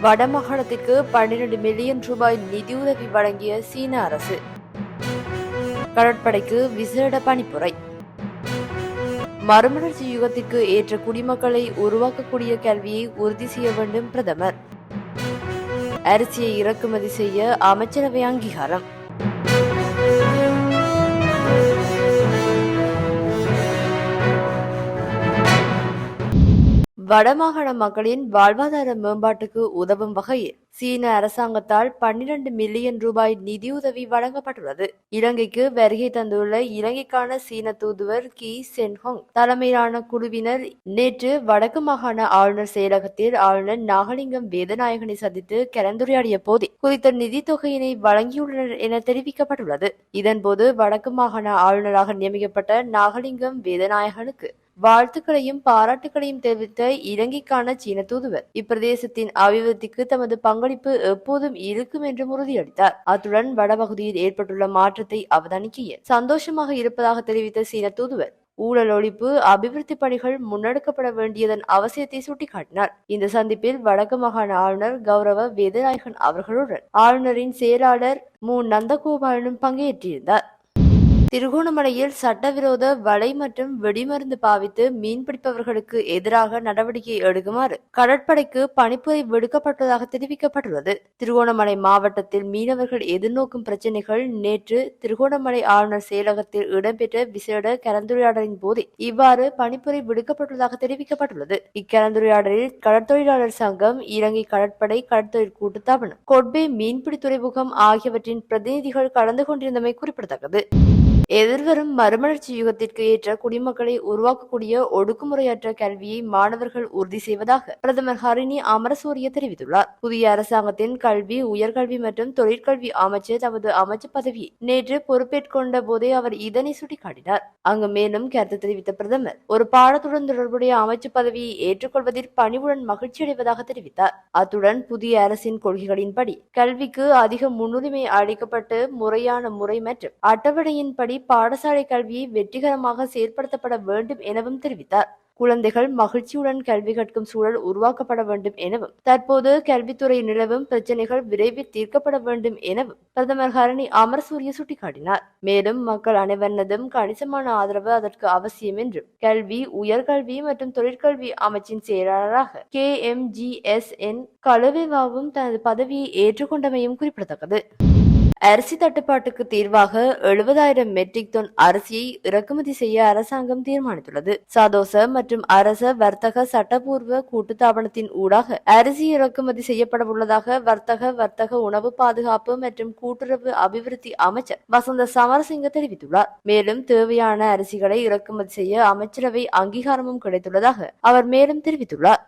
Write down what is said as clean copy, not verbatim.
வடமாகாணத்திற்கு 12 million ரூபாய் நிதியுதவி வழங்கிய சீன அரசு. கடற்படைக்கு விசேட பணிப்புரை. மறுமலர்ச்சி யுகத்திற்கு ஏற்ற குடிமக்களை உருவாக்கக்கூடிய கல்வியை உறுதி செய்ய வேண்டும் பிரதமர். அரிசியை இறக்குமதி செய்ய அமைச்சரவை அங்கீகாரம். வடமாகாண மக்களின் வாழ்வாதார மேம்பாட்டுக்கு உதவும் வகையில் சீன அரசாங்கத்தால் 12 மில்லியன் ரூபாய் நிதியுதவி வழங்கப்பட்டுள்ளது. இலங்கைக்கு வருகை தந்துள்ள இலங்கைக்கான சீன தூதுவர் கி சென்ஹோங் தலைமையிலான குழுவினர் நேற்று வடக்கு மாகாண ஆளுநர் செயலகத்தில் ஆளுநர் நாகலிங்கம் வேதநாயகனை சந்தித்து கலந்துரையாடிய போதே குறித்த நிதி தொகையினை வழங்கியுள்ளனர் என தெரிவிக்கப்பட்டுள்ளது. இதன்போது வடக்கு மாகாண ஆளுநராக நியமிக்கப்பட்ட நாகலிங்கம் வேதநாயகனுக்கு வாழ்த்துக்களையும் பாராட்டுகளையும் தெரிவித்த இலங்கைக்கான சீன தூதுவர் இப்பிரதேசத்தின் அபிவிருத்திக்கு தமது பங்களிப்பு எப்போதும் இருக்கும் என்று உறுதியளித்தார். அத்துடன் வடபகுதியில் ஏற்பட்டுள்ள மாற்றத்தை அவதானிக்கையில் சந்தோஷமாக இருப்பதாக தெரிவித்த சீன தூதுவர் ஊழல் ஒழிப்பு அபிவிருத்தி பணிகள் முன்னெடுக்கப்பட வேண்டியதன் அவசியத்தை சுட்டிக்காட்டினார். இந்த சந்திப்பில் வடக்கு மாகாண ஆளுநர் கௌரவ வேதநாயகன் அவர்களுடன் ஆளுநரின் செயலாளர் மு நந்தகோபாலனும் பங்கேற்றிருந்தார். திருகோணமலையில் சட்டவிரோத வலை மற்றும் வெடிமருந்து பாவித்து மீன்பிடிப்பவர்களுக்கு எதிராக நடவடிக்கை எடுக்குமாறு கடற்படைக்கு பணிப்புரை விடுக்கப்பட்டதாக தெரிவிக்கப்பட்டுள்ளது. திருகோணமலை மாவட்டத்தில் மீனவர்கள் எதிர்நோக்கும் பிரச்சினைகள் நேற்று திருகோணமலை ஆளுநர் செயலகத்தில் இடம்பெற்ற விசேட கலந்துரையாடலின் போதே இவ்வாறு பணிப்புரை விடுக்கப்பட்டுள்ளதாக தெரிவிக்கப்பட்டுள்ளது. இக்கலந்துரையாடலில் கடற்தொழிலாளர் சங்கம், இலங்கை கடற்படை, கடற்தொழில் கூட்டுத்தாபனம், கொட்பே மீன்பிடி துறைமுகம் ஆகியவற்றின் பிரதிநிதிகள் கலந்து கொண்டிருந்தமை குறிப்பிடத்தக்கது. எதிர்வரும் மறுமலர்ச்சி யுகத்திற்கு ஏற்ற குடிமக்களை உருவாக்கக்கூடிய ஒடுக்குமுறையற்ற கல்வியை மாணவர்கள் உறுதி செய்வதாக பிரதமர் ஹரிணி அமரசூரிய தெரிவித்துள்ளார். புதிய அரசாங்கத்தின் கல்வி, உயர்கல்வி மற்றும் தொழிற்கல்வி அமைச்சர் தமது அமைச்சு பதவியை நேற்று பொறுப்பேற்கொண்ட போதே அவர் இதனை சுட்டிக்காட்டினார். அங்கு மேலும் கருத்து தெரிவித்த பிரதமர் ஒரு பாடத்துடன் தொடர்புடைய அமைச்சு பதவியை ஏற்றுக்கொள்வதில் பணிவுடன் மகிழ்ச்சியடைவதாக தெரிவித்தார். அத்துடன் புதிய அரசின் கொள்கைகளின்படி கல்விக்கு அதிக முன்னுரிமை அளிக்கப்பட்டு முறையான முறை மற்றும் அட்டவணையின்படி பாடசாலை கல்வியை வெற்றிகரமாக செயற்படுத்தப்பட வேண்டும் எனவும் தெரிவித்தார். குழந்தைகள் மகிழ்ச்சியுடன் கல்வி கற்கும் சூழல் உருவாக்கப்பட வேண்டும் எனவும் தற்போது கல்வித்துறை நிலவும் பிரச்சினைகள் விரைவில் தீர்க்கப்பட வேண்டும் எனவும் பிரதமர் ஹரணி அமரசூரிய சுட்டிக்காட்டினார். மேலும் மக்கள் அனைவரதும் கணிசமான ஆதரவு அதற்கு அவசியம் என்றும் கல்வி, உயர்கல்வி மற்றும் தொழிற்கல்வி அமைச்சின் செயலாளராக KMGSN கலுவேவாவும் தனது பதவியை ஏற்றுக்கொண்டமையும் குறிப்பிடத்தக்கது. அரிசி தட்டுப்பாட்டுக்கு தீர்வாக 70,000 மெட்ரிக் டன் அரிசியை இறக்குமதி செய்ய அரசாங்கம் தீர்மானித்துள்ளது. சதோச மற்றும் அரச வர்த்தக சட்டப்பூர்வ கூட்டுத்தாபனத்தின் ஊடாக அரிசி இறக்குமதி செய்யப்பட உள்ளதாக வர்த்தக உணவு பாதுகாப்பு மற்றும் கூட்டுறவு அபிவிருத்தி அமைச்சர் வசந்த சமரசிங்க தெரிவித்துள்ளார். மேலும் தேவையான அரிசிகளை இறக்குமதி செய்ய அமைச்சரவை அங்கீகாரமும் கிடைத்துள்ளதாக அவர் மேலும் தெரிவித்துள்ளார்.